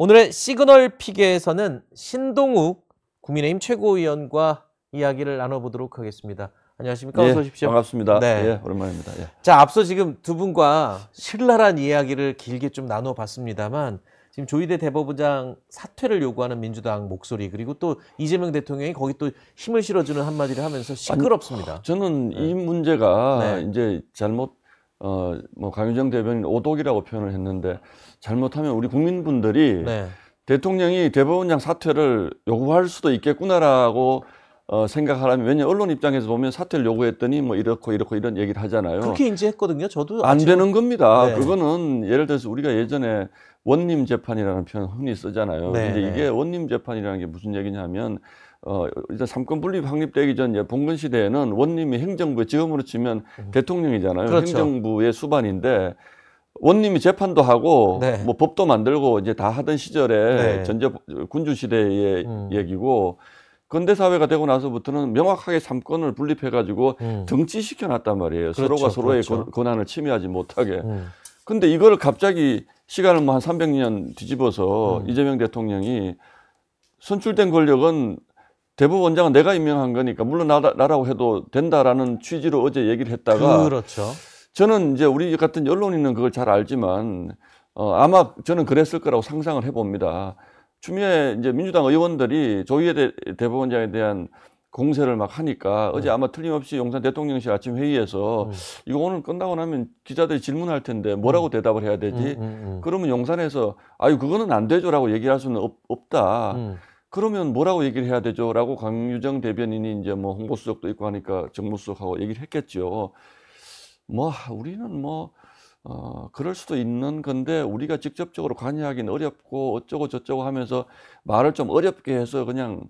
오늘의 시그널 픽에서는 신동욱 국민의힘 최고위원과 이야기를 나눠보도록 하겠습니다. 안녕하십니까? 예, 어서 오십시오. 반갑습니다. 네. 예, 오랜만입니다. 예. 자, 앞서 지금 두 분과 신랄한 이야기를 길게 좀 나눠봤습니다.만 지금 조희대 대법원장 사퇴를 요구하는 민주당 목소리, 그리고 또 이재명 대통령이 거기 또 힘을 실어주는 한마디를 하면서 시끄럽습니다. 아니, 저는 이 문제가 이제 잘못 뭐 강유정 대변인 오독이라고 표현을 했는데, 잘못하면 우리 국민분들이 대통령이 대법원장 사퇴를 요구할 수도 있겠구나라고 생각하라면, 왜냐하면 언론 입장에서 보면 사퇴를 요구했더니 뭐 이렇고 이런 얘기를 하잖아요. 그렇게 인지했거든요. 저도 안 되는 겁니다. 네. 그거는 예를 들어서 우리가 예전에 원님 재판이라는 표현 흔히 쓰잖아요. 네, 근데 네. 이게 원님 재판이라는 게 무슨 얘기냐면, 일단 삼권 분립 확립되기 전 봉건 시대에는 원님이 행정부의, 지금으로 치면 대통령이잖아요. 그렇죠. 행정부의 수반인데, 원님이 재판도 하고 뭐 법도 만들고 이제 다 하던 시절에 전제 군주 시대의 얘기고, 근대 사회가 되고 나서부터는 명확하게 삼권을 분립해 가지고 등치시켜 놨단 말이에요. 그렇죠, 서로가 서로의 그렇죠. 권한을 침해하지 못하게. 근데 이걸 갑자기 시간을 뭐 한 300년 뒤집어서 이재명 대통령이 선출된 권력은 대법원장은 내가 임명한 거니까 물러나라고 해도 된다라는 취지로 어제 얘기를 했다가, 그렇죠. 저는 이제 우리 같은 언론인은 그걸 잘 알지만 아마 저는 그랬을 거라고 상상을 해봅니다. 추미애 이제 민주당 의원들이 조희대 대법원장에 대한 공세를 막 하니까 어제 아마 틀림없이 용산 대통령실 아침 회의에서 이거 오늘 끝나고 나면 기자들이 질문할 텐데 뭐라고 대답을 해야 되지? 그러면 용산에서 아유 그거는 안 되죠라고 얘기할 수는 없다. 그러면 뭐라고 얘기를 해야 되죠?라고 강유정 대변인이 이제 뭐 홍보수석도 있고 하니까 정무수석하고 얘기를 했겠죠. 뭐 우리는 뭐 그럴 수도 있는 건데 우리가 직접적으로 관여하기는 어렵고 어쩌고 저쩌고 하면서 말을 좀 어렵게 해서 그냥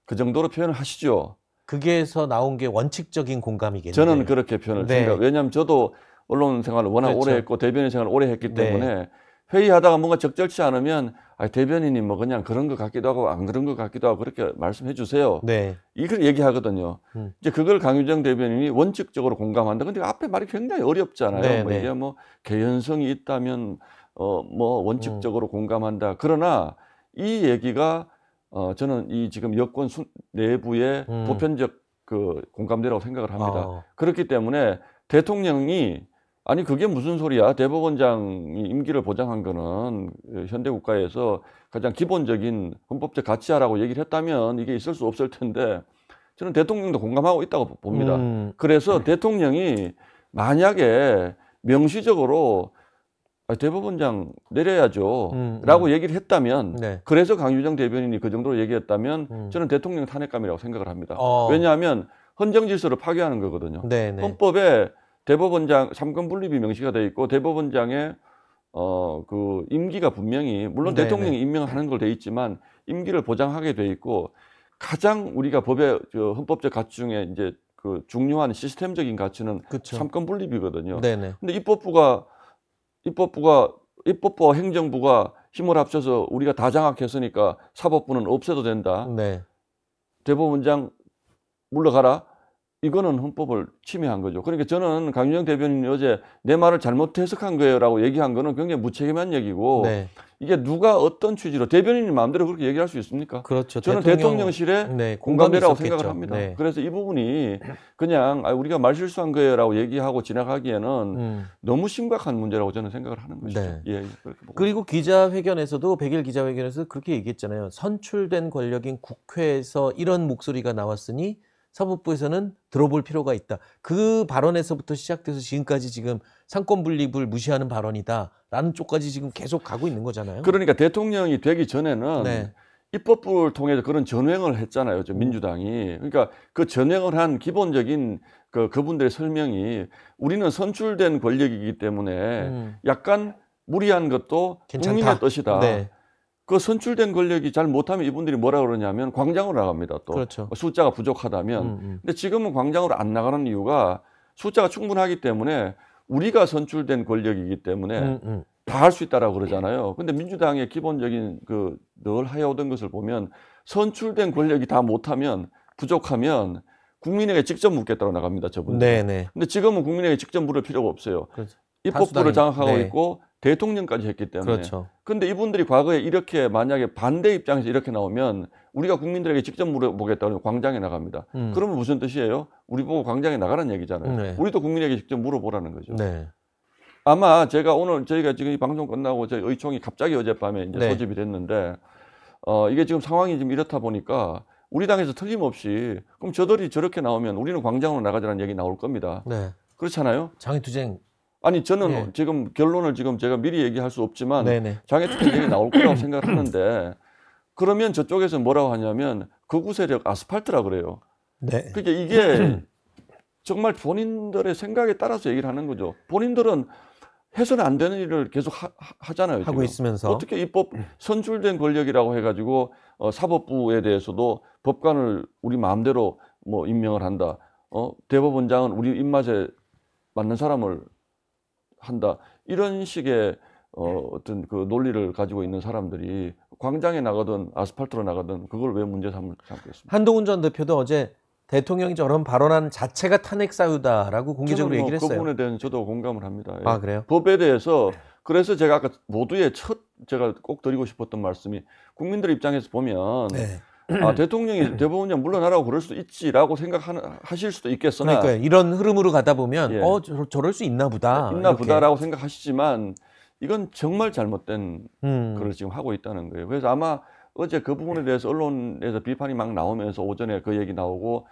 그 정도로 표현을 하시죠. 그게서 나온 게 원칙적인 공감이겠네요. 저는 그렇게 표현을 합니다. 왜냐하면 저도 언론 생활을 워낙 오래 했고 대변인 생활을 오래 했기 때문에 회의하다가 뭔가 적절치 않으면 대변인이 뭐 그냥 그런 것 같기도 하고 안 그런 것 같기도 하고 그렇게 말씀해 주세요. 이걸 얘기하거든요. 이제 그걸 강유정 대변인이 원칙적으로 공감한다. 근데 앞에 말이 굉장히 어렵잖아요. 뭐 이게 뭐 개연성이 있다면 뭐 원칙적으로 공감한다. 그러나 이 얘기가 저는 이 지금 여권 내부의 보편적 그 공감대라고 생각을 합니다. 그렇기 때문에 대통령이 아니 그게 무슨 소리야? 대법원장이 임기를 보장한 거는 현대 국가에서 가장 기본적인 헌법적 가치야라고 얘기를 했다면 이게 있을 수 없을 텐데, 저는 대통령도 공감하고 있다고 봅니다. 그래서 대통령이 만약에 명시적으로 대법원장 내려야죠 라고 얘기를 했다면, 그래서 강유정 대변인이 그 정도로 얘기했다면 저는 대통령 탄핵감이라고 생각을 합니다. 왜냐하면 헌정 질서를 파괴하는 거거든요. 헌법에 대법원장 삼권 분립이 명시가 돼 있고 대법원장의 그 임기가 분명히, 물론 대통령이 임명하는 걸 돼 있지만 임기를 보장하게 돼 있고, 가장 우리가 법의 헌법적 가치 중에 이제 그 중요한 시스템적인 가치는 삼권 분립이거든요. 근데 입법부와 행정부가 힘을 합쳐서 우리가 다 장악했으니까 사법부는 없애도 된다. 대법원장 물러가라. 이거는 헌법을 침해한 거죠. 그러니까 저는 강유정 대변인이 어제 내 말을 잘못 해석한 거예요라고 얘기한 거는 굉장히 무책임한 얘기고, 이게 누가 어떤 취지로 대변인이 마음대로 그렇게 얘기할 수 있습니까? 그렇죠. 저는 대통령실의 공감대라고 생각을 합니다. 그래서 이 부분이 그냥 우리가 말 실수한 거예요라고 얘기하고 지나가기에는 너무 심각한 문제라고 저는 생각을 하는 것이죠. 그렇게 보고. 그리고 기자회견에서도 100일 기자회견에서 그렇게 얘기했잖아요. 선출된 권력인 국회에서 이런 목소리가 나왔으니 사법부에서는 들어볼 필요가 있다. 그 발언에서부터 시작돼서 지금까지 지금 상권 분립을 무시하는 발언이다라는 쪽까지 지금 계속 가고 있는 거잖아요. 그러니까 대통령이 되기 전에는 입법부를 통해서 그런 전횡을 했잖아요. 민주당이. 그러니까 그 전횡을 한 기본적인 그분들의 설명이, 우리는 선출된 권력이기 때문에 약간 무리한 것도 괜찮다. 국민의 뜻이다. 그 선출된 권력이 잘 못하면 이분들이 뭐라 그러냐면 광장으로 나갑니다. 또 숫자가 부족하다면. 근데 지금은 광장으로 안 나가는 이유가 숫자가 충분하기 때문에, 우리가 선출된 권력이기 때문에 다 할 수 있다라고 그러잖아요. 근데 민주당의 기본적인 늘 해오던 것을 보면, 선출된 권력이 다 못하면, 부족하면 국민에게 직접 묻겠다고 나갑니다. 저분들. 근데 지금은 국민에게 직접 물을 필요가 없어요. 입법부를 장악하고 네. 있고 대통령까지 했기 때문에. 그렇죠. 근데 이분들이 과거에 이렇게 만약에 반대 입장에서 이렇게 나오면 우리가 국민들에게 직접 물어보겠다고 광장에 나갑니다. 그러면 무슨 뜻이에요? 우리 보고 광장에 나가라는 얘기잖아요. 네. 우리도 국민에게 직접 물어보라는 거죠. 네. 아마 제가 오늘 저희가 지금 이 방송 끝나고 저희 의총이 갑자기 어젯밤에 이제 네. 소집이 됐는데 이게 지금 상황이 좀 이렇다 보니까 우리 당에서 틀림없이 그럼 저들이 저렇게 나오면 우리는 광장으로 나가자는 얘기 나올 겁니다. 네. 그렇잖아요? 장애투쟁. 아니 저는 네. 지금 결론을 지금 제가 미리 얘기할 수 없지만 네네. 장애투쟁 얘기 나올 거라고 생각하는데 그러면 저쪽에서 뭐라고 하냐면 극우 세력 아스팔트라 그래요. 네. 그러니까 이게 정말 본인들의 생각에 따라서 얘기를 하는 거죠. 본인들은 해서는 안 되는 일을 계속 하잖아요. 하고 지금. 있으면서 어떻게 입법 선출된 권력이라고 해가지고 사법부에 대해서도 법관을 우리 마음대로 뭐 임명을 한다. 대법원장은 우리 입맛에 맞는 사람을 한다. 이런 식의 어떤 그 논리를 가지고 있는 사람들이 광장에 나가든 아스팔트로 나가든 그걸 왜 문제 삼겠습니까? 한동훈 전 대표도 어제 대통령이 저런 발언한 자체가 탄핵 사유다라고 공개적으로 저는 얘기를 그 했어요. 부분에 대해서 저도 공감을 합니다. 아, 그래요? 법에 대해서 그래서 제가 아까 모두의 첫 제가 꼭 드리고 싶었던 말씀이 국민들 입장에서 보면 네. 대통령이 대법원장 물러나라고 그럴 수도 있지라고 생각하실 수도 있겠으나 그러니까 이런 흐름으로 가다 보면 예. 저럴 수 있나 보다. 있나 이렇게. 보다라고 생각하시지만 이건 정말 잘못된 걸 지금 하고 있다는 거예요. 그래서 아마 어제 그 부분에 대해서 언론에서 비판이 막 나오면서 오전에 그 얘기 나오고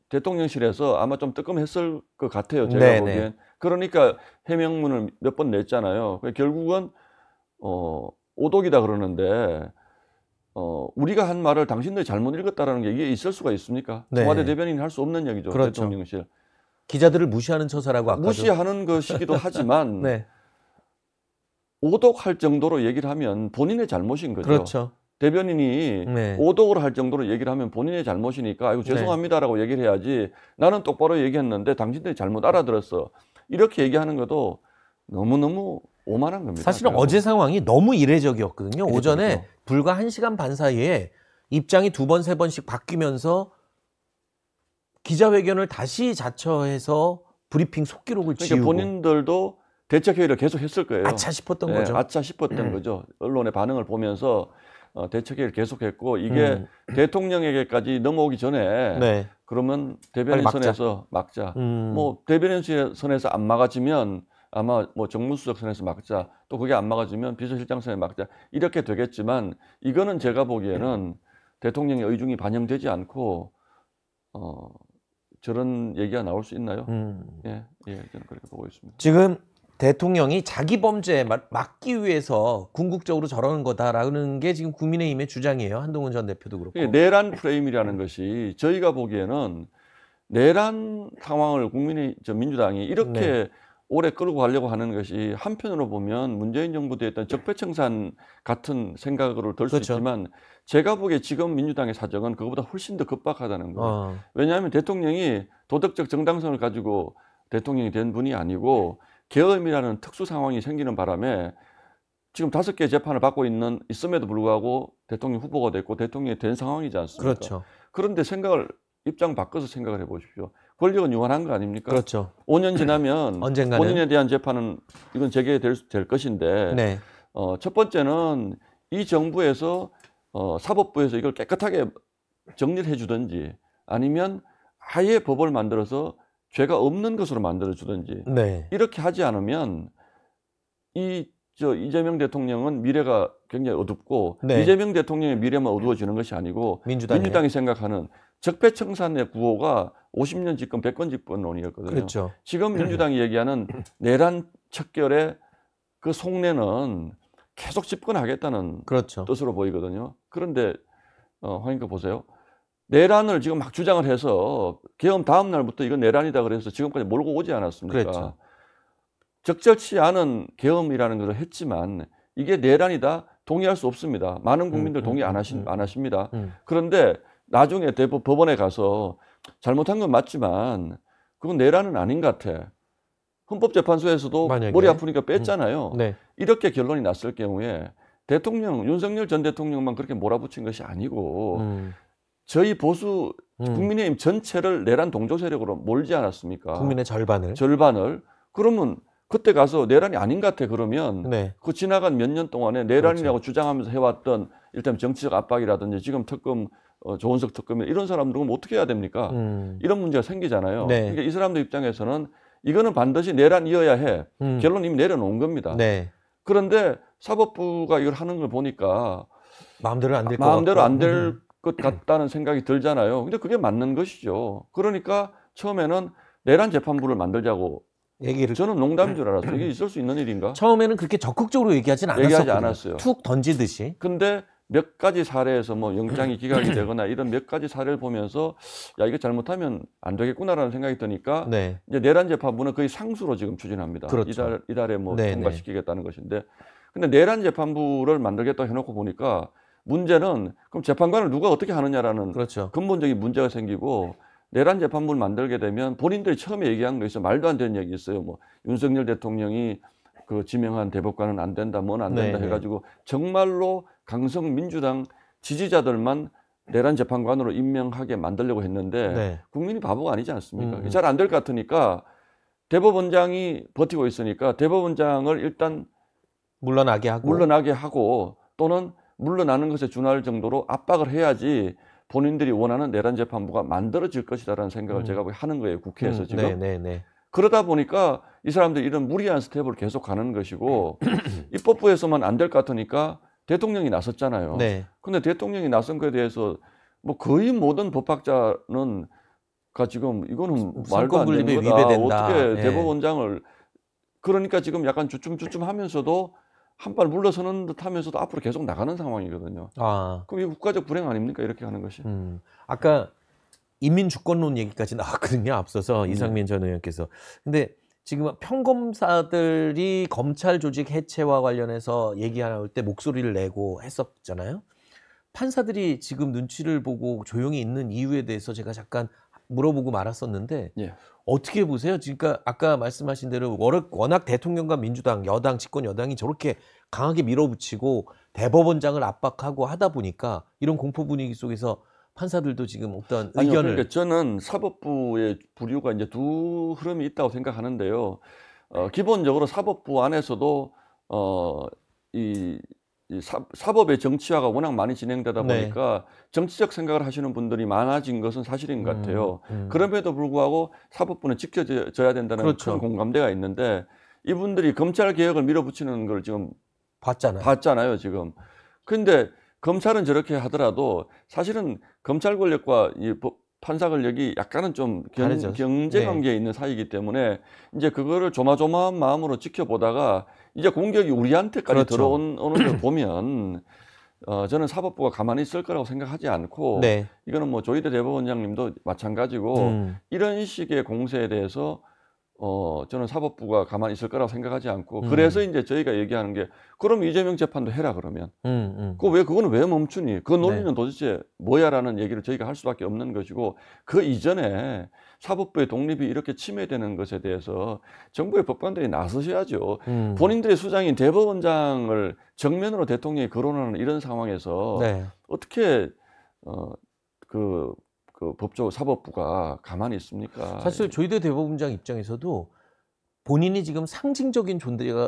대통령실에서 아마 좀 뜨끔했을 것 같아요. 제가 네네. 보기엔. 그러니까 해명문을 몇 번 냈잖아요. 결국은 오독이다 그러는데 우리가 한 말을 당신들이 잘못 읽었다라는 게 이게 있을 수가 있습니까? 네. 청와대 대변인이 할 수 없는 얘기죠. 그렇죠. 대통령실. 기자들을 무시하는 처사라고 아까도. 무시하는 것이기도 하지만 네. 오독할 정도로 얘기를 하면 본인의 잘못인 거죠. 그렇죠. 대변인이 네. 오독을 할 정도로 얘기를 하면 본인의 잘못이니까 아이고 죄송합니다라고 얘기를 해야지 나는 똑바로 얘기했는데 당신들이 잘못 알아들었어. 이렇게 얘기하는 것도 너무너무 오만한 겁니다. 사실은 어제 상황이 너무 이례적이었거든요. 오전에 이례적이죠. 불과 1시간 반 사이에 입장이 2번, 3번씩 바뀌면서 기자회견을 다시 자처해서 브리핑 속기록을 그러니까 지우고 본인들도 대책회의를 계속 했을 거예요. 아차 싶었던 네, 거죠. 아차 싶었던 거죠. 언론의 반응을 보면서 대책회의를 계속했고 이게 대통령에게까지 넘어오기 전에 네. 그러면 대변인 막자. 선에서 막자. 뭐 대변인 선에서 안 막아지면 아마 뭐 정무수석 선에서 막자. 또 그게 안 막아지면 비서실장 선에 막자. 이렇게 되겠지만 이거는 제가 보기에는 대통령의 의중이 반영되지 않고 저런 얘기가 나올 수 있나요? 예, 저는 그렇게 보고 있습니다. 지금 대통령이 자기 범죄에 막기 위해서 궁극적으로 저러는 거다라는 게 지금 국민의힘의 주장이에요. 한동훈 전 대표도 그렇고. 내란 프레임이라는 것이 저희가 보기에는 내란 상황을 민주당이 이렇게 오래 끌고 가려고 하는 것이 한편으로 보면 문재인 정부 때 했던 적폐청산 같은 생각으로 들 수 그렇죠. 있지만 제가 보기에 지금 민주당의 사정은 그것보다 훨씬 더 급박하다는 거예요. 왜냐하면 대통령이 도덕적 정당성을 가지고 대통령이 된 분이 아니고 계엄이라는 특수 상황이 생기는 바람에 지금 5개 재판을 받고 있음에도 불구하고 대통령 후보가 됐고 대통령이 된 상황이지 않습니까? 그렇죠. 그런데 입장 바꿔서 생각을 해보십시오. 권력은 유한한 거 아닙니까? 그렇죠. 5년 지나면 언젠가는. 본인에 대한 재판은 이건 재개될 것인데 네. 첫 번째는 이 정부에서 사법부에서 이걸 깨끗하게 정리를 해주든지 아니면 아예 법을 만들어서 죄가 없는 것으로 만들어주든지 네. 이렇게 하지 않으면 이재명 대통령은 미래가 굉장히 어둡고 이재명 대통령의 미래만 어두워지는 것이 아니고 민주당이 생각하는 적폐청산의 구호가 50년 집권, 100건 집권론이었거든요. 그렇죠. 지금 민주당이 얘기하는 내란 척결의 그 속내는 계속 집권하겠다는 그렇죠. 뜻으로 보이거든요. 그런데 황인과 보세요. 내란을 지금 막 주장을 해서 계엄 다음 날부터 이건 내란이다 그래서 지금까지 몰고 오지 않았습니까? 그렇죠. 적절치 않은 계엄이라는 것을 했지만 이게 내란이다 동의할 수 없습니다. 많은 국민들 동의 안 하십니다. 그런데 나중에 법원에 가서 잘못한 건 맞지만 그건 내란은 아닌 것 같아. 헌법재판소에서도 만약에. 머리 아프니까 뺐잖아요. 네. 이렇게 결론이 났을 경우에 윤석열 전 대통령만 그렇게 몰아붙인 것이 아니고 저희 보수 국민의힘 전체를 내란 동조 세력으로 몰지 않았습니까? 국민의 절반을. 그러면 그때 가서 내란이 아닌 것 같아 그러면 네. 그 지나간 몇 년 동안에 내란이라고 주장하면서 해왔던 일단 정치적 압박이라든지 지금 특검 조은석 특검이 이런 사람들은 어떻게 해야 됩니까? 이런 문제가 생기잖아요. 네. 그러니까 이 사람들 입장에서는 이거는 반드시 내란이어야 해. 결론 이미 내려놓은 겁니다. 네. 그런데 사법부가 이걸 하는 걸 보니까 마음대로 안 될 것 마음대로 같고. 안 될 것 같다는 생각이 들잖아요. 근데 그게 맞는 것이죠. 그러니까 처음에는 내란 재판부를 만들자고 얘기를 저는 농담인 줄 알았어요. 이게 있을 수 있는 일인가? 처음에는 그렇게 적극적으로 얘기하진 얘기하지 않았었거든요. 않았어요. 툭 던지듯이. 근데 몇 가지 사례에서 뭐 영장이 기각이 되거나 이런 몇 가지 사례를 보면서 야 이거 잘못하면 안 되겠구나라는 생각이 드니까 네. 이제 내란 재판부는 거의 상수로 지금 추진합니다. 그렇죠. 이달에 뭐 네네. 통과시키겠다는 것인데 근데 내란 재판부를 만들겠다고 해놓고 보니까 문제는 그럼 재판관을 누가 어떻게 하느냐라는 그렇죠. 근본적인 문제가 생기고 내란 재판부를 만들게 되면 본인들이 처음에 얘기한 거 있어요. 말도 안 되는 얘기 있어요. 뭐 윤석열 대통령이 그 지명한 대법관은 안 된다, 뭐는 안 된다 네네. 해가지고 정말로 강성 민주당 지지자들만 내란 재판관으로 임명하게 만들려고 했는데 네. 국민이 바보가 아니지 않습니까? 잘 안 될 것 같으니까 대법원장이 버티고 있으니까 대법원장을 일단 물러나게 하고 또는 물러나는 것에 준할 정도로 압박을 해야지 본인들이 원하는 내란 재판부가 만들어질 것이다라는 생각을 제가 하는 거예요. 국회에서 지금. 네. 그러다 보니까 이 사람들이 이런 무리한 스텝을 계속 가는 것이고 입법부에서만 안 될 것 같으니까 대통령이 나섰잖아요. 네. 근데 대통령이 나선 거에 대해서 뭐 거의 모든 법학자는 지금 이거는 말도 안 되는 상권 거다. 분립에 위배된다. 어떻게 네. 대법원장을 그러니까 지금 약간 주춤주춤 하면서도 한 발 물러서는 듯 하면서도 앞으로 계속 나가는 상황이거든요. 아, 그럼 이거 국가적 불행 아닙니까? 이렇게 하는 것이. 아까 인민주권론 얘기까지 나왔거든요. 앞서서 이상민 전 의원께서. 근데 지금 평검사들이 검찰 조직 해체와 관련해서 얘기할 때 목소리를 내고 했었잖아요. 판사들이 지금 눈치를 보고 조용히 있는 이유에 대해서 제가 잠깐 물어보고 말았었는데 예. 어떻게 보세요? 그러니까 아까 말씀하신 대로 워낙 대통령과 민주당, 여당, 집권 여당이 저렇게 강하게 밀어붙이고 대법원장을 압박하고 하다 보니까 이런 공포 분위기 속에서 판사들도 지금 어떤 아니요, 의견을 그러니까 저는 사법부의 부류가 이제 두 흐름이 있다고 생각하는데요. 기본적으로 사법부 안에서도 사법의 정치화가 워낙 많이 진행되다 네. 보니까 정치적 생각을 하시는 분들이 많아진 것은 사실인 것 같아요. 그럼에도 불구하고 사법부는 지켜져야 된다는 그렇죠. 큰 공감대가 있는데 이분들이 검찰 개혁을 밀어붙이는 걸 지금 봤잖아요, 지금. 근데 검찰은 저렇게 하더라도 사실은 검찰 권력과 이 판사 권력이 약간은 좀 다르죠. 경제 관계에 있는 사이이기 때문에 이제 그거를 조마조마한 마음으로 지켜보다가 이제 공격이 우리한테까지 그렇죠. 들어오는 걸 보면 저는 사법부가 가만히 있을 거라고 생각하지 않고 네. 이거는 뭐 조희대 대법원장님도 마찬가지고 이런 식의 공세에 대해서 저는 사법부가 가만히 있을 거라고 생각하지 않고 그래서 이제 저희가 얘기하는 게 그럼 이재명 재판도 해라 그러면 그거는 왜 멈추니? 그 논리는 네. 도대체 뭐야라는 얘기를 저희가 할 수밖에 없는 것이고 그 이전에 사법부의 독립이 이렇게 침해되는 것에 대해서 정부의 법관들이 나서셔야죠. 본인들의 수장인 대법원장을 정면으로 대통령이 거론하는 이런 상황에서 네. 어떻게 그 사법부가 가만히 있습니까? 사실 조희대 대법원장 입장에서도 본인이 지금 상징적인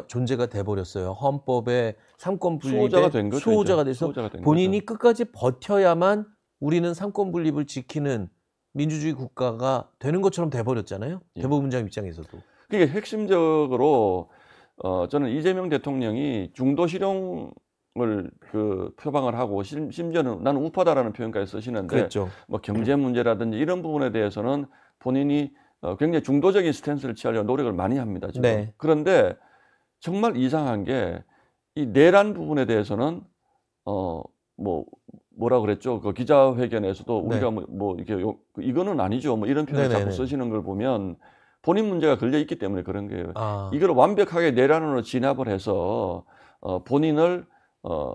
존재가 돼버렸어요. 헌법의 삼권 분립의 수호자가 된 거죠. 수호자가 이제. 돼서 수호자가 된 본인이 거죠. 끝까지 버텨야만 우리는 삼권 분립을 지키는 민주주의 국가가 되는 것처럼 돼버렸잖아요. 예. 대법원장 입장에서도. 그게 핵심적으로 저는 이재명 대통령이 중도 실형을 표방을 하고 심지어는 나는 우파다라는 표현까지 쓰시는데 그랬죠. 뭐 경제 문제라든지 이런 부분에 대해서는 본인이 굉장히 중도적인 스탠스를 취하려고 노력을 많이 합니다. 지금. 네. 그런데 정말 이상한 게 이 내란 부분에 대해서는 뭐라 그랬죠? 그 기자회견에서도 우리가 이렇게 이거는 아니죠. 뭐 이런 표현을 자꾸 쓰시는 걸 보면 본인 문제가 걸려 있기 때문에 그런 거예요. 이걸 완벽하게 내란으로 진압을 해서 본인을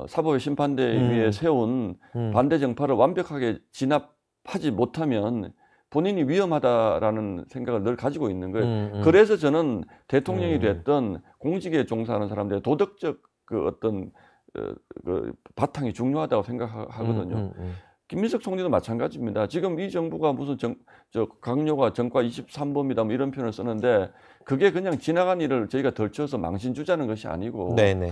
사법의 심판대에 세운 반대 정파를 완벽하게 진압하지 못하면 본인이 위험하다라는 생각을 늘 가지고 있는 거예요. 그래서 저는 대통령이 됐던 공직에 종사하는 사람들의 도덕적 그 어떤 그 바탕이 중요하다고 생각하거든요. 김민석 총리도 마찬가지입니다. 지금 이 정부가 무슨 강요가 정과 23범이다 뭐 이런 표현을 쓰는데 그게 그냥 지나간 일을 저희가 덜쳐서 망신주자는 것이 아니고 네네.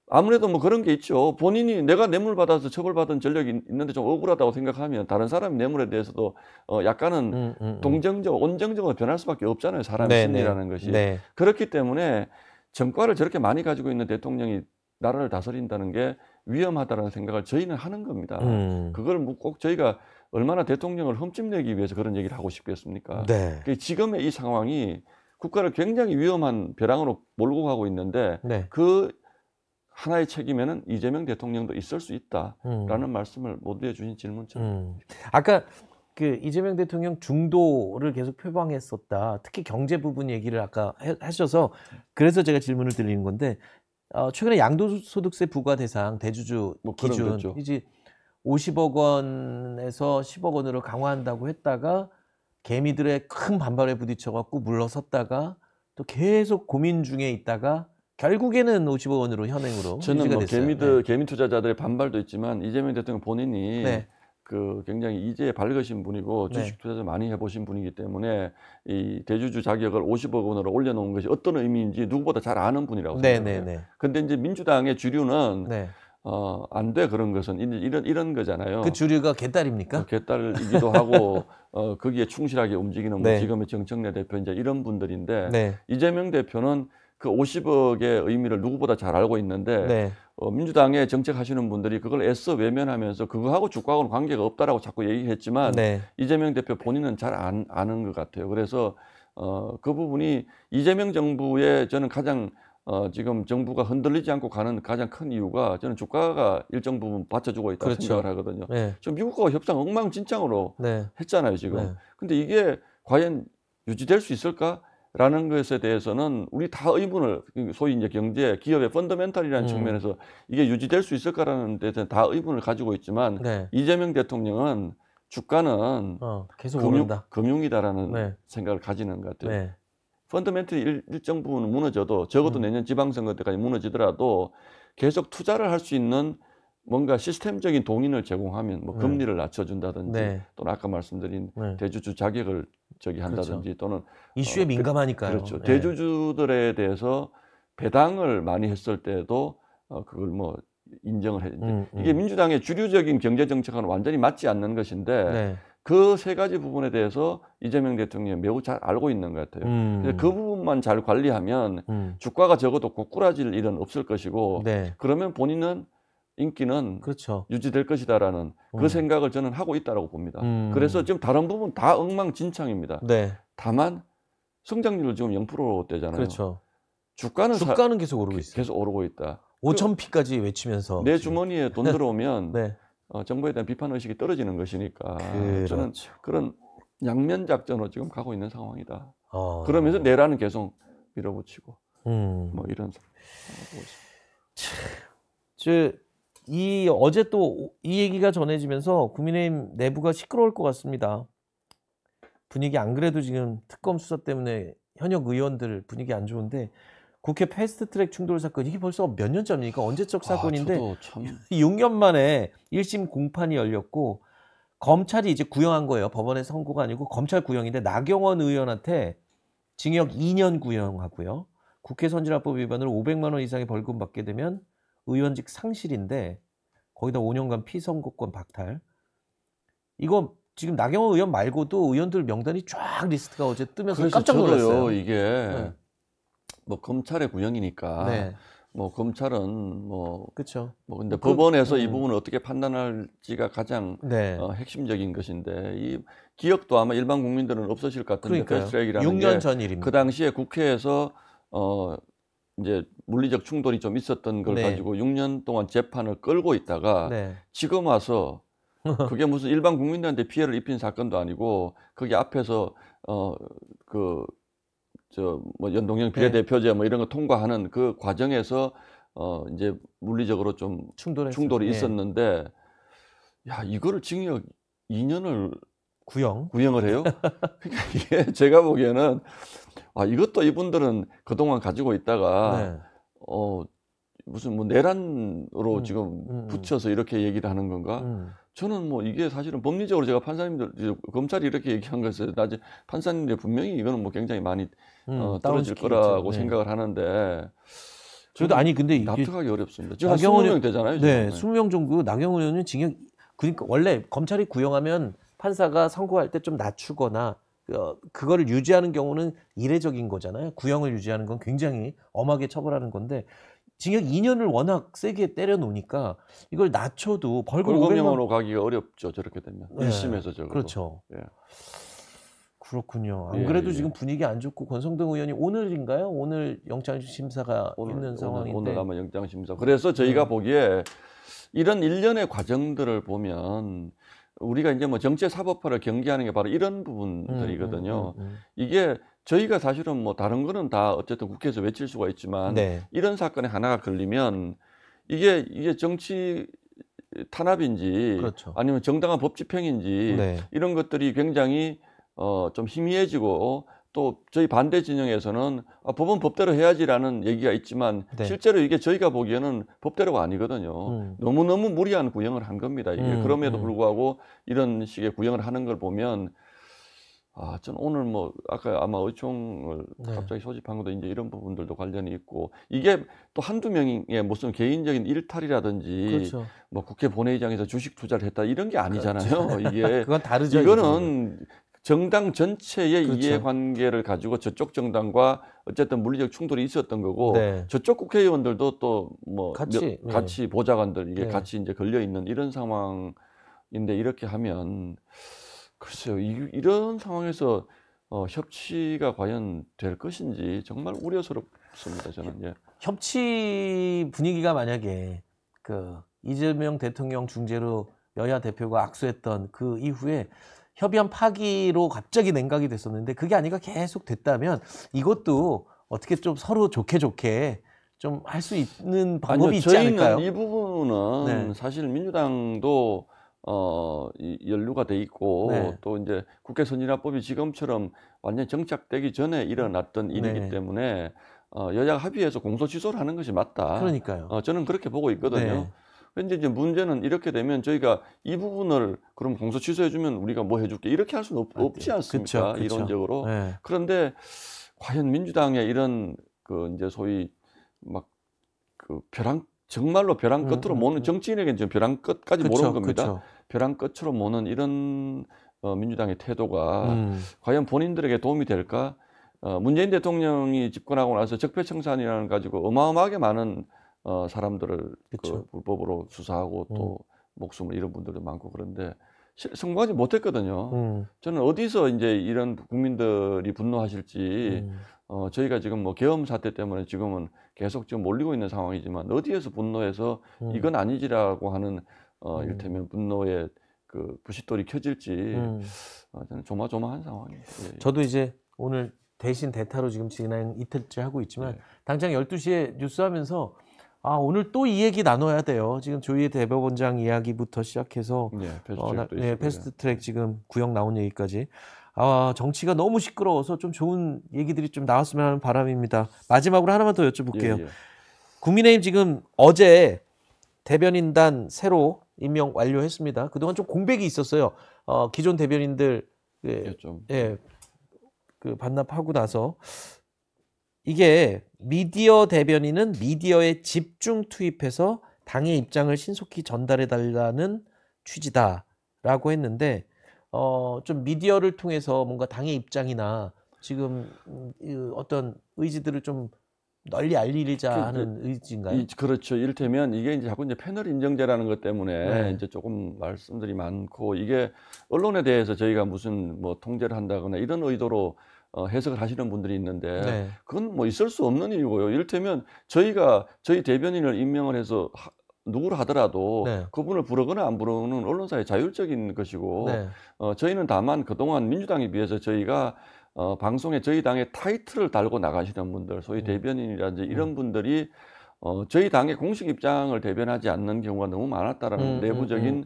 아무래도 뭐 그런 게 있죠. 본인이 내가 뇌물 받아서 처벌받은 전력이 있는데 좀 억울하다고 생각하면 다른 사람 뇌물에 대해서도 약간은 동정적, 온정적으로 변할 수밖에 없잖아요. 사람의 심리라는 것이. 네. 그렇기 때문에 정과를 저렇게 많이 가지고 있는 대통령이 나라를 다스린다는 게 위험하다는 생각을 저희는 하는 겁니다. 그걸 뭐 꼭 저희가 얼마나 대통령을 흠집내기 위해서 그런 얘기를 하고 싶겠습니까? 네. 지금의 이 상황이 국가를 굉장히 위험한 벼랑으로 몰고 가고 있는데 네. 그 하나의 책임에는 이재명 대통령도 있을 수 있다라는 말씀을 모두해 주신 질문처럼. 아까 그 이재명 대통령 중도를 계속 표방했었다. 특히 경제 부분 얘기를 아까 하셔서 그래서 제가 질문을 드리는 건데 최근에 양도소득세 부과 대상 대주주 뭐 그런 기준 거죠. 이제 50억 원에서 10억 원으로 강화한다고 했다가 개미들의 큰 반발에 부딪혀갖고 물러섰다가 또 계속 고민 중에 있다가 결국에는 50억 원으로 현행으로 저는 유지가 뭐 됐어요. 개미 투자자들의 반발도 있지만 이재명 대통령 본인이 네. 그 굉장히 이제에 밝으신 분이고 네. 주식 투자를 많이 해보신 분이기 때문에 이 대주주 자격을 50억 원으로 올려놓은 것이 어떤 의미인지 누구보다 잘 아는 분이라고 생각해요. 네네네. 근데 이제 민주당의 주류는 네. 안 돼 그런 것은 이런 거잖아요. 그 주류가 개딸입니까? 개딸이기도 하고 거기에 충실하게 움직이는 뭐 네. 지금의 정청래 대표 이제 이런 분들인데 네. 이재명 대표는 그 50억의 의미를 누구보다 잘 알고 있는데 네. 민주당에 정책하시는 분들이 그걸 애써 외면하면서 그거하고 주가하고는 관계가 없다라고 자꾸 얘기했지만 네. 이재명 대표 본인은 잘 아는 것 같아요. 그래서 그 부분이 이재명 정부의 저는 가장 지금 정부가 흔들리지 않고 가는 가장 큰 이유가 저는 주가가 일정 부분 받쳐주고 있다고 그렇죠. 생각을 하거든요. 네. 지금 미국과 협상 엉망진창으로 네. 했잖아요, 지금. 네. 근데 이게 과연 유지될 수 있을까라는 것에 대해서는 우리 다 의문을 소위 이제 경제, 기업의 펀더멘탈이라는 측면에서 이게 유지될 수 있을까라는 데서 다 의문을 가지고 있지만 네. 이재명 대통령은 주가는 계속 오른다. 금융이다라는 네. 생각을 가지는 것 같아요. 네. 펀더멘털이 일정 부분은 무너져도 적어도 내년 지방선거 때까지 무너지더라도 계속 투자를 할 수 있는 뭔가 시스템적인 동인을 제공하면 뭐 금리를 낮춰준다든지 네. 또는 아까 말씀드린 네. 대주주 자격을 한다든지 그렇죠. 또는 이슈에 민감하니까요. 그렇죠. 네. 대주주들에 대해서 배당을 많이 했을 때도 그걸 뭐 인정을 해. 이게 민주당의 주류적인 경제 정책과는 완전히 맞지 않는 것인데 네. 그 세 가지 부분에 대해서 이재명 대통령이 매우 잘 알고 있는 것 같아요. 그래서 그 부분만 잘 관리하면 주가가 적어도 고꾸라질 일은 없을 것이고 네. 그러면 본인은 인기는 그렇죠. 유지될 것이다라는 그 생각을 저는 하고 있다고 봅니다. 그래서 지금 다른 부분 다 엉망진창입니다. 네. 다만 성장률은 지금 0%대잖아요. 그렇죠. 주가는 계속 오르고 있어요. 계속 오르고 있다. 5,000피까지 외치면서 내 주머니에 돈 들어오면 네. 정부에 대한 비판 의식이 떨어지는 것이니까 그렇죠. 저는 그런 양면 작전으로 지금 가고 있는 상황이다. 어. 그러면서 내라는 계속 밀어붙이고 뭐 이런 상황을 보고 있습니다. 어제 또 이 얘기가 전해지면서 국민의힘 내부가 시끄러울 것 같습니다. 분위기 안 그래도 지금 특검 수사 때문에 현역 의원들 분위기 안 좋은데 국회 패스트트랙 충돌 사건 이게 벌써 몇 년 전입니까? 언제적 사건인데 저도 참 6년 만에 1심 공판이 열렸고 검찰이 이제 구형한 거예요. 법원의 선고가 아니고 검찰 구형인데 나경원 의원한테 징역 2년 구형하고요. 국회 선진화법 위반으로 500만 원 이상의 벌금 받게 되면 의원직 상실인데 거기다 5년간 피선거권 박탈. 이거 지금 나경원 의원 말고도 의원들 명단이 쫙 리스트가 어제 뜨면서 그래서 깜짝 놀랐어요. 저도요, 이게 네. 뭐 검찰의 구형이니까 네. 뭐 검찰은 그렇죠. 근데 법원에서 이 부분을 어떻게 판단할지가 가장 네. 핵심적인 것인데 이 기억도 아마 일반 국민들은 없으실 것 같은데 그러니까요. 패스트트랙이라는 6년 게 전 일입니다. 그 당시에 국회에서 이제 물리적 충돌이 좀 있었던 걸 네. 가지고 6년 동안 재판을 끌고 있다가 네. 지금 와서 그게 무슨 일반 국민들한테 피해를 입힌 사건도 아니고 거기 앞에서 연동형 비례대표제 뭐 이런 거 통과하는 그 과정에서 이제 물리적으로 좀 충돌이 있었는데 야 이거를 징역 2년을 구형을 해요? 그러니까 이게 제가 보기에는 이것도 이분들은 그동안 가지고 있다가 네. 무슨 뭐 내란으로 지금 붙여서 이렇게 얘기를 하는 건가? 저는 뭐 이게 사실은 법리적으로 제가 판사님들 검찰이 이렇게 얘기한 것에 나중에 판사님들 분명히 이거는 뭐 굉장히 많이 떨어질 거라고 네. 생각을 하는데 저도 아니 근데 이게 납득하기 어렵습니다. 지금 한 나경원 20명 되잖아요. 네, 지금. 20명 정도 나경원 의원은 징역 그러니까 원래 검찰이 구형하면 판사가 선고할 때 좀 낮추거나 그거를 유지하는 경우는 이례적인 거잖아요. 구형을 유지하는 건 굉장히 엄하게 처벌하는 건데 징역 2년을 워낙 세게 때려 놓으니까 이걸 낮춰도 벌금 500만 벌금형으로 가기가 어렵죠. 저렇게 되면. 네, 1심에서 적어도. 그렇죠. 예. 그렇군요. 안 예, 그래도 예. 지금 분위기 안 좋고 권성동 의원이 오늘인가요? 오늘 영장 심사가 있는 상황인데. 오늘 아마 영장 심사. 그래서 저희가 보기에 이런 일련의 과정들을 보면 우리가 이제 뭐 정치 사법화를 경계하는 게 바로 이런 부분들이거든요. 이게 저희가 사실은 뭐 다른 거는 다 어쨌든 국회에서 외칠 수가 있지만 네. 이런 사건에 하나가 걸리면 이게 정치 탄압인지 그렇죠. 아니면 정당한 법 집행인지 네. 이런 것들이 굉장히 좀 희미해지고 또 저희 반대 진영에서는 법은 법대로 해야지라는 얘기가 있지만 네. 실제로 이게 저희가 보기에는 법대로가 아니거든요. 너무너무 무리한 구형을 한 겁니다. 이게 그럼에도 불구하고 이런 식의 구형을 하는 걸 보면 저는 오늘 뭐 아까 아마 의총을 갑자기 소집한 것도 이제 이런 부분들도 관련이 있고 이게 또 한두 명의 무슨 개인적인 일탈이라든지 그렇죠. 뭐 국회 본회의장에서 주식 투자를 했다 이런 게 아니잖아요. 이게 그건 다르죠. 이거는 정당 전체의 그렇죠. 이해관계를 가지고 저쪽 정당과 어쨌든 물리적 충돌이 있었던 거고 네. 저쪽 국회의원들도 또 뭐 같이 보좌관들 이게 네. 같이 이제 걸려 있는 이런 상황인데 이렇게 하면 글쎄요 이런 상황에서 협치가 과연 될 것인지 정말 우려스럽습니다 저는. 예. 협치 분위기가 만약에 그 이재명 대통령 중재로 여야 대표가 악수했던 그 이후에 협의안 파기로 갑자기 냉각이 됐었는데 그게 아니라 계속 됐다면 이것도 어떻게 좀 서로 좋게 좀 할 수 있는 방법이 있지 저희는 않을까요? 이 부분은 네. 사실 민주당도 연루가 돼 있고 네. 또 이제 국회 선진화법이 지금처럼 완전히 정착되기 전에 일어났던 일이기 네. 때문에 여야가 합의해서 공소 취소를 하는 것이 맞다. 그러니까요. 저는 그렇게 보고 있거든요. 네. 그런데 이제 문제는 이렇게 되면 저희가 이 부분을 그럼 공소 취소해주면 우리가 뭐 해줄게 이렇게 할 수는 없지 않습니까? 그쵸. 이론적으로. 네. 그런데 과연 민주당의 이런 그 이제 소위 막 그 정말로 벼랑 끝으로 모는 정치인에게는 지금 벼랑 끝까지 모는 겁니다. 벼랑 끝으로 모는 이런 민주당의 태도가 과연 본인들에게 도움이 될까? 문재인 대통령이 집권하고 나서 적폐청산이라는 가지고 어마어마하게 많은 사람들을 그 불법으로 수사하고 또 목숨을 잃은 분들도 많고 그런데 성공하지 못했거든요. 저는 어디서 이제 이런 국민들이 분노하실지 저희가 지금 뭐 계엄 사태 때문에 지금은 계속 지금 몰리고 있는 상황이지만 어디에서 분노해서 이건 아니지라고 하는 이를테면 분노의 그 부싯돌이 켜질지 저는 조마조마한 상황이에요. 예. 저도 이제 오늘 대신 대타로 지금 진행 이틀째 하고 있지만 당장 12시에 뉴스 하면서 오늘 또 이 얘기 나눠야 돼요. 지금 조희대 대법원장 이야기부터 시작해서 패스트트랙 지금 구형 나온 얘기까지. 정치가 너무 시끄러워서 좀 좋은 얘기들이 좀 나왔으면 하는 바람입니다. 마지막으로 하나만 더 여쭤볼게요. 예. 국민의힘 지금 어제 대변인단 새로 임명 완료했습니다. 그동안 좀 공백이 있었어요. 기존 대변인들 그 반납하고 나서 이게 미디어 대변인은 미디어에 집중 투입해서 당의 입장을 신속히 전달해 달라는 취지다라고 했는데 좀 미디어를 통해서 뭔가 당의 입장이나 지금 어떤 의지들을 좀 널리 알리자 하는 의지인가요? 그렇죠. 이를테면 이게 이제 자꾸 이제 패널 인정제라는 것 때문에 이제 조금 말씀들이 많고 이게 언론에 대해서 저희가 무슨 뭐 통제를 한다거나 이런 의도로 해석을 하시는 분들이 있는데 그건 뭐 있을 수 없는 일이고요. 이를테면 저희 대변인을 임명을 해서 누구를 하더라도 그분을 부르거나 안 부르는 언론사의 자율적인 것이고 저희는 다만 그동안 민주당에 비해서 저희가 방송에 저희 당의 타이틀을 달고 나가시는 분들 소위 대변인이라든지 이런 분들이 저희 당의 공식 입장을 대변하지 않는 경우가 너무 많았다라는 내부적인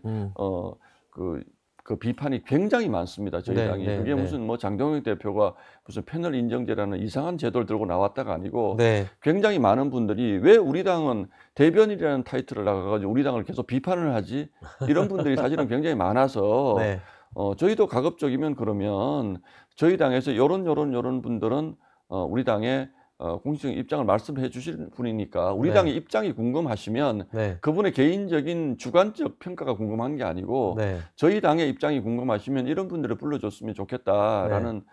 그 그 비판이 굉장히 많습니다. 저희 네, 당이. 네, 그게 네. 무슨 뭐 장동혁 대표가 무슨 패널 인정제라는 이상한 제도를 들고 나왔다가 아니고 네. 굉장히 많은 분들이 왜 우리 당은 대변인이라는 타이틀을 나가가지고 우리 당을 계속 비판을 하지? 이런 분들이 사실은 굉장히 많아서 네. 저희도 가급적이면 그러면 저희 당에서 요런 분들은 우리 당의 공식적인 입장을 말씀해 주실 분이니까 우리 네. 당의 입장이 궁금하시면 네. 그분의 개인적인 주관적 평가가 궁금한 게 아니고 네. 저희 당의 입장이 궁금하시면 이런 분들을 불러줬으면 좋겠다라는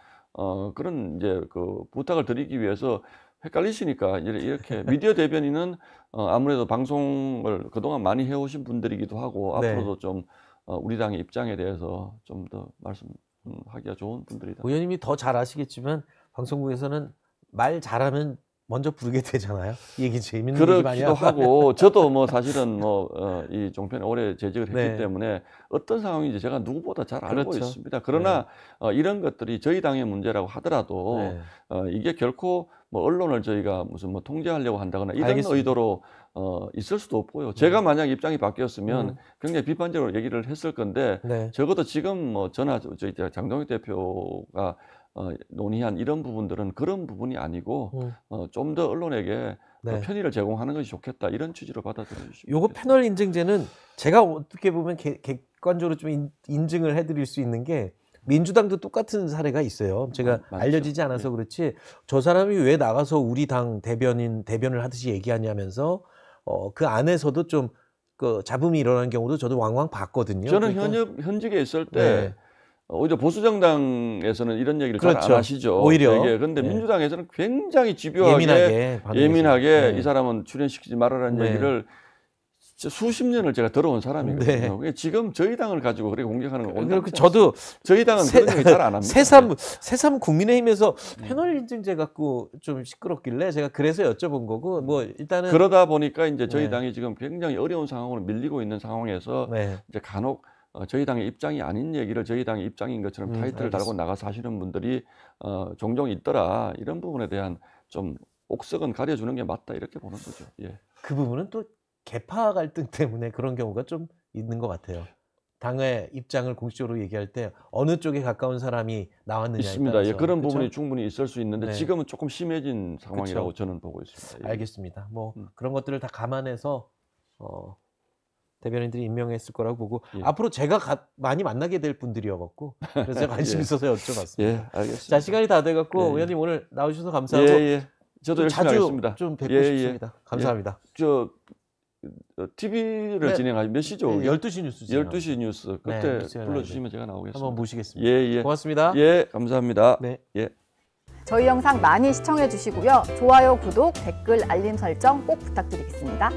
그런 이제 그 부탁을 드리기 위해서 헷갈리시니까 이렇게 미디어 대변인은 아무래도 방송을 그동안 많이 해오신 분들이기도 하고 네. 앞으로도 좀 우리 당의 입장에 대해서 좀 더 말씀하기가 좋은 분들이다. 의원님이 더 잘 아시겠지만 방송국에서는 말 잘하면 먼저 부르게 되잖아요. 이 얘기 재밌는 얘기 많이 그렇기도 하고. 하고 저도 뭐 사실은 이 종편에 오래 재직을 했기 네. 때문에 어떤 상황인지 제가 누구보다 잘 알고 그렇죠. 있습니다. 그러나 이런 것들이 저희 당의 문제라고 하더라도 네. 이게 결코 뭐 언론을 저희가 무슨 뭐 통제하려고 한다거나 이런 알겠습니다. 의도로 있을 수도 없고요. 제가 만약 입장이 바뀌었으면 굉장히 비판적으로 얘기를 했을 건데 네. 적어도 적어도 지금 뭐 저나 저희 장동혁 대표가 논의한 이런 부분들은 그런 부분이 아니고 좀 더 언론에게 네. 편의를 제공하는 것이 좋겠다 이런 취지로 받아들여 주시면 요거 패널 인증제는 제가 어떻게 보면 객관적으로 좀 인증을 해드릴 수 있는 게 민주당도 똑같은 사례가 있어요. 제가 맞죠. 알려지지 않아서 그렇지 저 사람이 왜 나가서 우리 당 대변을 하듯이 얘기하냐면서 그 안에서도 좀 그 잡음이 일어나는 경우도 저도 왕왕 봤거든요. 저는 그러니까, 현직에 있을 때 네. 오히려 보수정당에서는 이런 얘기를 잘 그렇죠. 안 하시죠. 오히려. 그런데 네. 민주당에서는 굉장히 집요하게 예민하게 이 사람은 출연시키지 말아라는 네. 얘기를 진짜 수십 년을 제가 들어온 사람이거든요. 네. 그게 지금 저희 당을 가지고 그렇게 공격하는 건 그렇고 온당치 저도 않습니다. 저희 당은 그런 얘기 잘 안 합니다. 새삼 국민의힘에서 패널 인증제 갖고 좀 시끄럽길래 제가 그래서 여쭤본 거고 뭐 일단은 그러다 보니까 이제 저희 네. 당이 지금 굉장히 어려운 상황으로 밀리고 있는 상황에서 네. 이제 간혹 저희 당의 입장이 아닌 얘기를 저희 당의 입장인 것처럼 타이틀을 달고 알겠습니다. 나가서 하시는 분들이 종종 있더라. 이런 부분에 대한 좀 옥석은 가려주는 게 맞다 이렇게 보는 거죠. 예. 그 부분은 또 계파 갈등 때문에 그런 경우가 좀 있는 것 같아요. 당의 입장을 공식적으로 얘기할 때 어느 쪽에 가까운 사람이 나왔느냐에 있습니다. 따라서. 예, 그런 그쵸? 부분이 충분히 있을 수 있는데 네. 지금은 조금 심해진 상황이라고 그쵸. 저는 보고 있습니다. 예. 알겠습니다. 뭐 그런 것들을 다 감안해서 대변인들이 임명했을 거라고 보고 예. 앞으로 제가 많이 만나게 될 분들이어갖고 그래서 제가 관심 예. 있어서 여쭤봤습니다. 예, 알겠습니다. 자, 시간이 다 돼갖고 예. 의원님 오늘 나오셔서 예, 감사하고 예. 저도 좀 열심히 자주 하겠습니다. 좀 뵙고 예, 예. 싶습니다. 감사합니다. 저 TV를 네. 진행하시 몇 시죠? 네, 12시 뉴스 12시 뉴스 그때 뉴스에 불러주시면 제가 나오겠습니다. 한번 모시겠습니다. 예, 예. 고맙습니다. 예, 감사합니다. 네. 예. 저희 영상 많이 시청해 주시고요. 좋아요, 구독, 댓글, 알림 설정 꼭 부탁드리겠습니다.